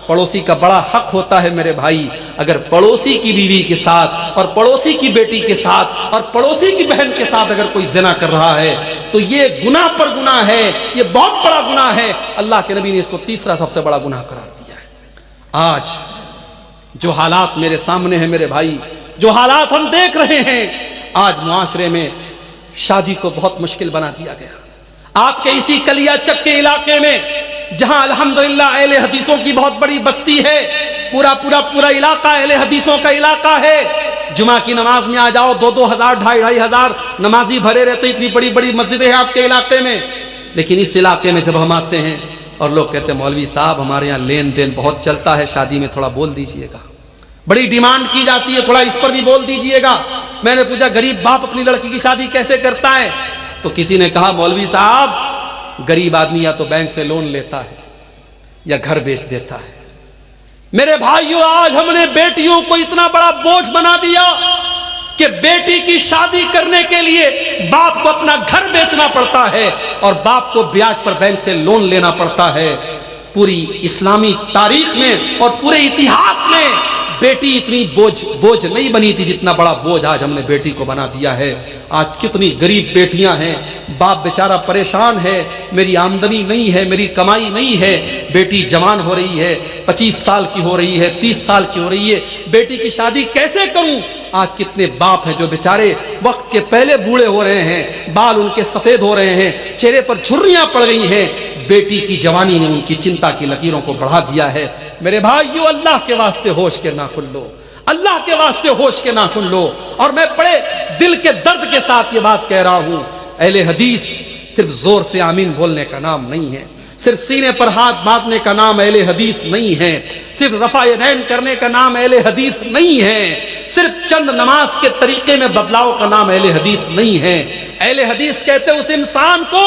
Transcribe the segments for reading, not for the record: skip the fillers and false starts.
پڑوسی کا بڑا حق ہوتا ہے میرے بھائی. اگر پڑوسی کی بیوی کے ساتھ اور پڑوسی کی بیٹی کے ساتھ اور پڑوسی کی بہن کے ساتھ اگر کوئی زنا کر رہا ہے تو یہ گناہ پر گناہ ہے, یہ بہت بڑا گناہ ہے. اللہ کے نبی نے اس کو تیسرا سب سے بڑا گناہ قرار دیا ہے. آج جو حالات میرے سامنے ہیں میرے بھائی, جو حالات ہم دیکھ رہے ہیں, آج معاشرے میں شادی کو بہت مشکل بنا دیا گیا. آپ کے اسی کلیا چک کے علاقے میں جہاں الحمدللہ اہل حدیثوں کی بہت بڑی بستی ہے, پورا علاقہ اہل حدیثوں کا علاقہ ہے. جمعہ کی نماز میں آ جاؤ, 2,000 2,500 نمازی بھرے رہتے, اتنی بڑی بڑی مسجدیں ہیں آپ کے علاقے میں. لیکن اس علاقے میں جب ہم آتے ہیں اور لوگ کہتے ہیں مولوی صاحب ہمارے یہاں لین دین بہت چلتا ہے, شادی میں تھوڑا بول دیجئے گا, بڑی ڈیمانڈ کی جاتی ہے, تھوڑا اس پر بھی بول دیجئے گا. میں نے پوچھا غریب باپ اپنی لڑکی کی شادی کیسے کرتا ہے؟ تو کسی نے کہا مولوی صاحب غریب آدمی یا تو بینک سے لون لیتا ہے یا گھر بیچ دیتا ہے. میرے بھائیوں, آج ہم نے بیٹیوں کو اتنا بڑا بوجھ بنا دیا کہ بیٹی کی شادی کرنے کے لیے باپ کو اپنا گھر بیچنا پڑتا ہے اور باپ کو بیاج پر بینک سے لون لینا پڑتا ہے. پوری اسلامی تاریخ میں اور پورے اتہاس میں بیٹی اتنی بوجھ نہیں بنی تھی جتنا بڑا بوجھ آج ہم نے بیٹی کو بنا دیا ہے. آج کتنی غریب بیٹیاں ہیں, باپ بیچارہ پریشان ہے, میری آمدنی نہیں ہے, میری کمائی نہیں ہے, بیٹی جوان ہو رہی ہے, 25 سال کی ہو رہی ہے, 30 سال کی ہو رہی ہے, بیٹی کی شادی کیسے کروں؟ آج کتنے باپ ہیں جو بیچارے وقت کے پہلے بوڑھے ہو رہے ہیں, بال ان کے سفید ہو رہے ہیں, چہرے پر جھریاں پڑ گئی ہیں. بیٹی کی جوانی نے ان کی چنتا کی لکیروں کو بڑھا دیا ہے. میرے بھائیو, اللہ کے واسطے ہوش کے ناخن لو, اللہ کے واسطے ہوش کے ناخن لو. اور میں بڑے دل کے درد کے ساتھ یہ بات کہہ رہا ہوں, اہل حدیث صرف زور سے آمین بولنے کا نام نہیں ہے, صرف سینے پر ہاتھ باندھنے کا نام اہل حدیث نہیں ہے, صرف رفع یدین کرنے کا نام اہل حدیث نہیں ہے, صرف چند نماز کے طریقے میں بدلاؤ کا نام اہل حدیث نہیں ہے. اہل حدیث کہتے اس انسان کو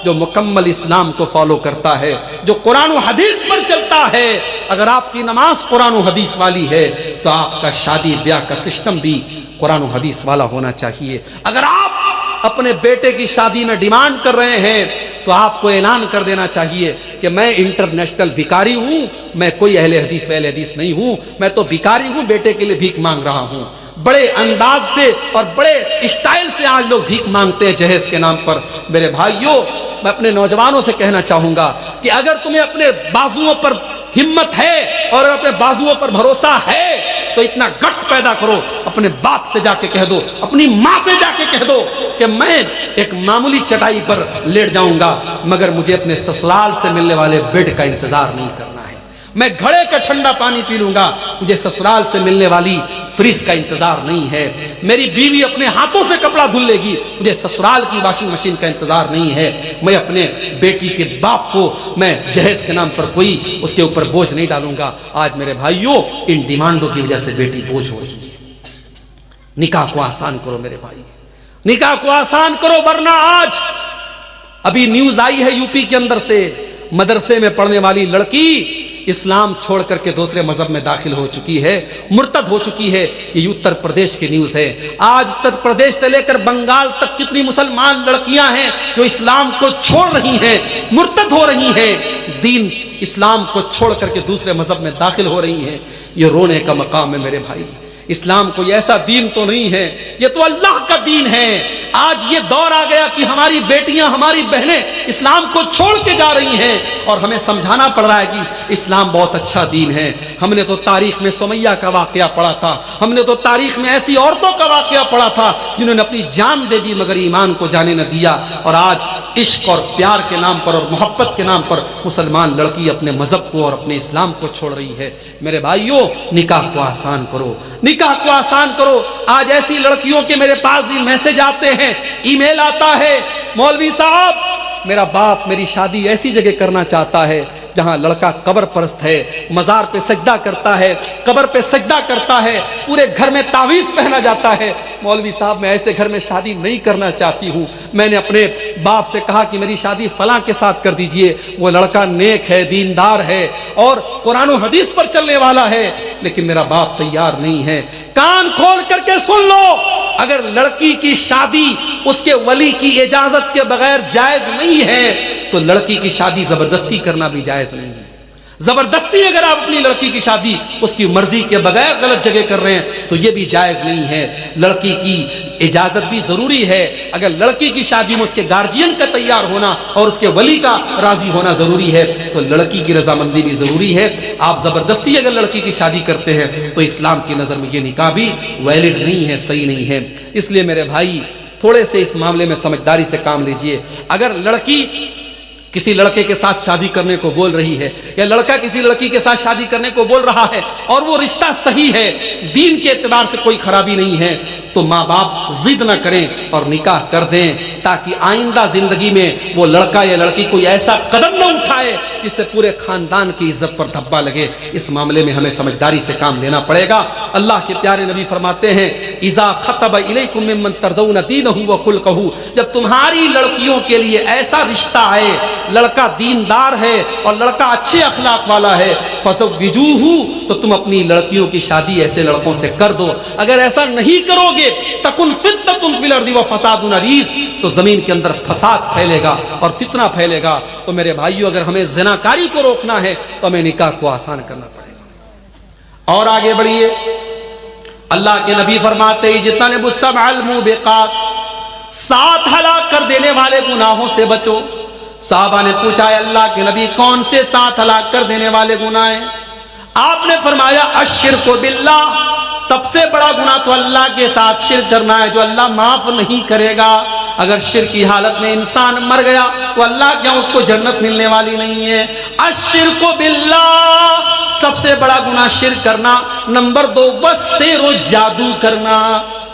جو مکمل اسلام کو فالو کرتا ہے, جو قرآن و حدیث پر چلتا ہے. اگر آپ کی نماز قرآن و حدیث والی ہے تو آپ کا شادی بیاہ کا سسٹم بھی قرآن و حدیث والا ہونا چاہیے. اگر آپ اپنے بیٹے کی شادی میں ڈیمانڈ کر رہے ہیں تو آپ کو اعلان کر دینا چاہیے کہ میں انٹرنیشنل بھکاری ہوں, میں کوئی اہل حدیث وہل حدیث نہیں ہوں, میں تو بھکاری ہوں, بیٹے کے لیے بھیک مانگ رہا ہوں. بڑے انداز سے اور بڑے اسٹائل سے آج لوگ بھیک مانگتے ہیں جہیز کے نام پر. میرے بھائیوں, میں اپنے نوجوانوں سے کہنا چاہوں گا کہ اگر تمہیں اپنے بازوؤں پر ہمت ہے اور اپنے بازوؤں پر بھروسہ ہے تو اتنا گٹس پیدا کرو, اپنے باپ سے جا کے کہہ دو, اپنی ماں سے جا کے کہہ دو کہ میں ایک معمولی چٹائی پر لیٹ جاؤں گا مگر مجھے اپنے سسرال سے ملنے والے بیڈ کا انتظار نہیں کرنا ہے. میں گھڑے کا ٹھنڈا پانی پی لوں گا, مجھے سسرال سے ملنے والی فریز کا انتظار نہیں ہے. میری بیوی اپنے ہاتھوں سے کپڑا دھل لے گی, مجھے سسرال کی واشنگ مشین کا انتظار نہیں ہے. میں اپنے بیٹی کے باپ کو میں جہیز کے نام پر کوئی اس کے اوپر بوجھ نہیں ڈالوں گا. آج میرے بھائیوں, ان ڈیمانڈوں کی وجہ سے بیٹی بوجھ ہو رہی ہے. نکاح کو آسان کرو میرے بھائی, نکاح کو آسان کرو, ورنہ آج ابھی نیوز آئی ہے یو پی کے اندر سے, مدرسے میں پڑھنے والی لڑکی اسلام چھوڑ کر کے دوسرے مذہب میں داخل ہو چکی ہے, مرتد ہو چکی ہے. یہ اتر پردیش کی نیوز ہے. آج اتر پردیش سے لے کر بنگال تک کتنی مسلمان لڑکیاں ہیں جو اسلام کو چھوڑ رہی ہیں, مرتد ہو رہی ہیں, دین اسلام کو چھوڑ کر کے دوسرے مذہب میں داخل ہو رہی ہیں. یہ رونے کا مقام ہے میرے بھائی. اسلام کوئی ایسا دین تو نہیں ہے, یہ تو اللہ کا دین ہے. آج یہ دور آ گیا کہ ہماری بیٹیاں, ہماری بہنیں اسلام کو چھوڑ کے جا رہی ہیں اور ہمیں سمجھانا پڑ رہا ہے کہ اسلام بہت اچھا دین ہے. ہم نے تو تاریخ میں سمیہ کا واقعہ پڑھا تھا, ہم نے تو تاریخ میں ایسی عورتوں کا واقعہ پڑھا تھا جنہوں نے اپنی جان دے دی مگر ایمان کو جانے نہ دیا. اور آج عشق اور پیار کے نام پر اور محبت کے نام پر مسلمان لڑکی اپنے مذہب کو اور اپنے اسلام کو چھوڑ رہی ہے. میرے بھائیوں, نکاح کو آسان کرو, نکاح کو آسان کرو. آج ایسی لڑکیوں کے میرے پاس بھی میسج آتے ہیں, ای میل آتا ہے, مولوی صاحب میرا باپ میری شادی ایسی جگہ کرنا چاہتا ہے جہاں لڑکا قبر پرست ہے, مزار پہ سجدہ کرتا ہے, قبر پہ سجدہ کرتا ہے, پورے گھر میں تعویذ پہنا جاتا ہے. مولوی صاحب میں ایسے گھر میں شادی نہیں کرنا چاہتی ہوں. میں نے اپنے باپ سے کہا کہ میری شادی فلاں کے ساتھ کر دیجئے, وہ لڑکا نیک ہے, دیندار ہے اور قرآن و حدیث پر چلنے والا ہے, لیکن میرا باپ تیار نہیں ہے. کان کھول کر کے سن لو, اگر لڑکی کی شادی اس کے ولی کی اجازت کے بغیر جائز نہیں ہے تو لڑکی کی شادی زبردستی کرنا بھی جائز نہیں ہے. زبردستی اگر آپ اپنی لڑکی کی شادی اس کی مرضی کے بغیر غلط جگہ کر رہے ہیں تو یہ بھی جائز نہیں ہے. لڑکی کی اجازت بھی ضروری ہے. اگر لڑکی کی شادی میں اس کے گارجین کا تیار ہونا اور اس کے ولی کا راضی ہونا ضروری ہے تو لڑکی کی رضامندی بھی ضروری ہے. آپ زبردستی اگر لڑکی کی شادی کرتے ہیں تو اسلام کی نظر میں یہ نکاح بھی ویلڈ نہیں ہے, صحیح نہیں ہے. اس لیے میرے بھائی تھوڑے سے اس معاملے میں سمجھداری سے کام لیجئے. اگر لڑکی کسی لڑکے کے ساتھ شادی کرنے کو بول رہی ہے یا لڑکا کسی لڑکی کے ساتھ شادی کرنے کو بول رہا ہے اور وہ رشتہ صحیح ہے, دین کے اعتبار سے کوئی خرابی نہیں ہے, تو ماں باپ ضد نہ کریں اور نکاح کر دیں تاکہ آئندہ زندگی میں وہ لڑکا یا لڑکی کوئی ایسا قدم نہ اٹھائے جس سے پورے خاندان کی عزت پر دھبا لگے. اس معاملے میں ہمیں سمجھداری سے کام لینا پڑے گا. اللہ کے پیارے نبی فرماتے ہیں اذا خطب الیکم ممن ترضون دینہ وخلقہ, جب تمہاری لڑکیوں کے لیے ایسا رشتہ آئے, لڑکا دیندار ہے اور لڑکا اچھے اخلاق والا ہے, فزوجوہ, تو تم اپنی لڑکیوں کی شادی ایسے لڑکوں سے کر دو. اگر ایسا نہیں کرو گے تکن فتنۃ فی الارض وفساد عریض, تو زمین کے اندر فساد پھیلے گا اور فتنہ پھیلے گا. تو میرے بھائیو اگر ہمیں زناکاری کو روکنا ہے تو ہمیں نکاح کو آسان کرنا پڑے گا. اور آگے بڑھیے, اللہ کے نبی فرماتے ہیں اجتنبوا السبع الموبقات, 7 ہلاک کر دینے والے گناہوں سے بچو. صحابہ نے پوچھا ہے اللہ کے نبی کون سے 7 ہلاک کر دینے والے گناہ ہیں؟ آپ نے فرمایا الشرک باللہ, سب سے بڑا گناہ تو اللہ کے ساتھ شرک کرنا ہے جو اللہ معاف نہیں کرے گا. اگر شرک کی حالت میں انسان مر گیا تو اللہ کیا اس کو جنت ملنے والی نہیں ہے. الشرک باللہ, سب سے بڑا گناہ شرک کرنا. نمبر 2 والسحر, جادو کرنا.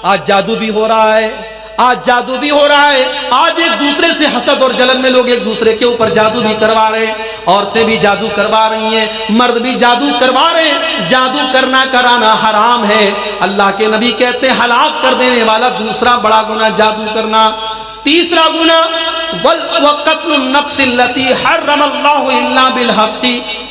آج جادو بھی ہو رہا ہے, آج جادو بھی ہو رہا ہے. آج ایک دوسرے سے حسد اور جلن میں لوگ ایک دوسرے کے اوپر جادو بھی کروا رہے ہیں. عورتیں بھی جادو کروا رہی ہیں, مرد بھی جادو کروا رہے ہیں. جادو کرنا کرانا حرام ہے. اللہ کے نبی کہتے ہیں ہلاک کر دینے والا دوسرا بڑا گناہ جادو کرنا. تیسرا گناہ وقتل النفس التي حرم اللہ الا بالحق,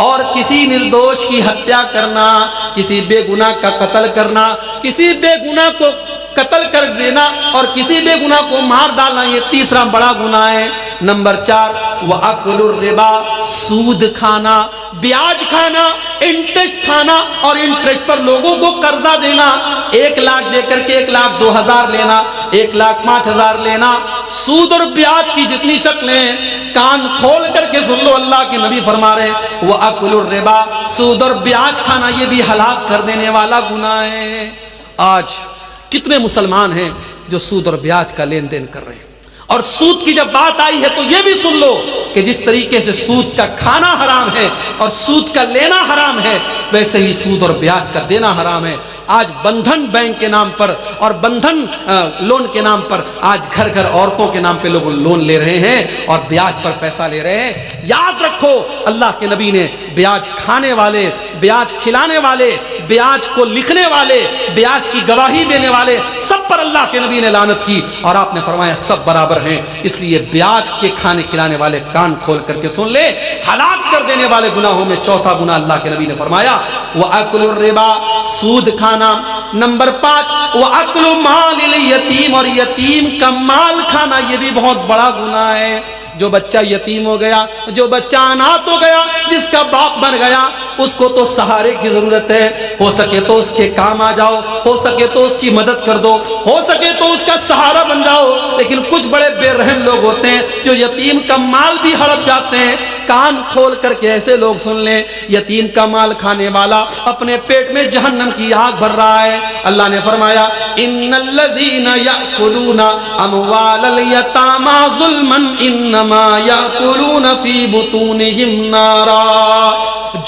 اور کسی نردوش کی ہتیا کرنا, کسی بے گناہ کا قتل کرنا, کسی بے گناہ کو قتل کر دینا اور کسی بے گناہ کو مار ڈالنا, یہ تیسرا بڑا گناہ ہے. نمبر 4 وَأَكْلُ الرِّبَا, سود کھانا, بیاج کھانا, انٹرسٹ کھانا اور انٹرسٹ پر لوگوں کو قرضہ دینا. 1 لاکھ دے کر کے 1,02,000 لینا, 1,05,000 لینا. سود اور بیاج کی جتنی شکلیں ہیں کان کھول کر کے سن لو, اللہ کے نبی فرما رہے ہیں وَأَكْلُ الرِّبَا, سود اور بیاج کھانا یہ بھی ہلاک کر دینے والا گناہ ہے. آج کتنے مسلمان ہیں جو سود اور بیاج کا لین دین کر رہے ہیں. اور سود کی جب بات آئی ہے تو یہ بھی سن لو کہ جس طریقے سے سود کا کھانا حرام ہے اور سود کا لینا حرام ہے, ویسے ہی سود اور بیاج کا دینا حرام ہے. آج بندھن بینک کے نام پر اور بندھن لون کے نام پر آج گھر گھر عورتوں کے نام پہ لوگ لون لے رہے ہیں اور بیاج پر پیسہ لے رہے ہیں. یاد رکھو اللہ کے نبی نے بیاج کھانے والے, بیاج کھلانے والے, بیاج کو لکھنے والے, بیاج کی گواہی دینے والے, سب پر اللہ کے نبی نے لعنت کی اور آپ نے فرمایا سب برابر ہیں. اس لیے بیاج کے کھانے کھلانے والے کان کھول کر کے سن لے, ہلاک کر دینے والے گناہوں میں چوتھا گناہ اللہ کے نبی نے فرمایا وَأَكْلُ الرِّبَا, سود کھانا. نمبر 5 وَأَكْلُ مَالِ الْيَتِيمِ, اور یتیم کا مال کھانا یہ بھی بہت بڑا گناہ ہے. جو بچہ یتیم ہو گیا, جو بچہ اناتھ ہو گیا, جس کا باپ مر گیا, اس کو تو سہارے کی ضرورت ہے. ہو سکے تو اس کے کام آ جاؤ, ہو سکے تو اس کی مدد کر دو, ہو سکے تو اس کا سہارا بن جاؤ. لیکن کچھ بڑے بے رحم لوگ ہوتے ہیں جو یتیم کا مال بھی ہڑپ جاتے ہیں. کان کھول کر کے ایسے لوگ سن لیں, یتیم کا مال کھانے والا اپنے پیٹ میں جہنم کی آگ بھر رہا ہے. اللہ نے فرمایا ان الذین یأکلون اموال الیتامی ظلما انما یأکلون فی بطونہم نارا,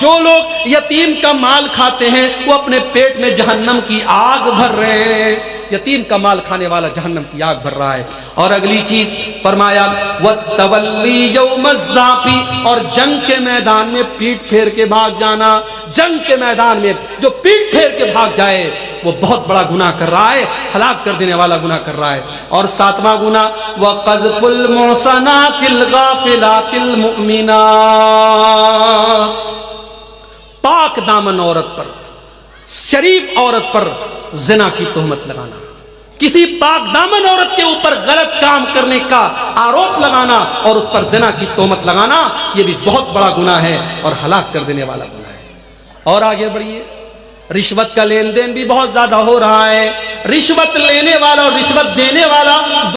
جو لوگ یتیم کا مال کھاتے ہیں وہ اپنے پیٹ میں جہنم کی آگ بھر رہے ہیں. یتیم کا مال کھانے والا جہنم کی آگ بھر رہا ہے. اور اگلی چیز فرمایا وَالتَّوَلِّي يَوْمَ الزَّحْفِ, اور جنگ کے میدان میں پیٹ پھیر کے بھاگ جانا. جنگ کے میدان میں جو پیٹ پھیر کے بھاگ جائے وہ بہت بڑا گناہ کر رہا ہے, ہلاک کر دینے والا گناہ کر رہا ہے. اور 7واں گناہ وَقَذْفُ الْمُحْصَنَاتِ الْغَافِلَاتِ الْمُؤْمِنَاتِ, پاک دامن عورت پر, شریف عورت پر زنا کی تہمت لگانا. کسی پاک دامن عورت کے اوپر غلط کام کرنے کا آروپ لگانا اور اس پر زنا کی تہمت لگانا یہ بھی بہت بڑا گناہ ہے اور ہلاک کر دینے والا گناہ ہے۔ اور آگے بڑھیے، رشوت کا لین دین بھی بہت زیادہ ہو رہا ہے۔ رشوت لینے والا اور رشوت دینے والا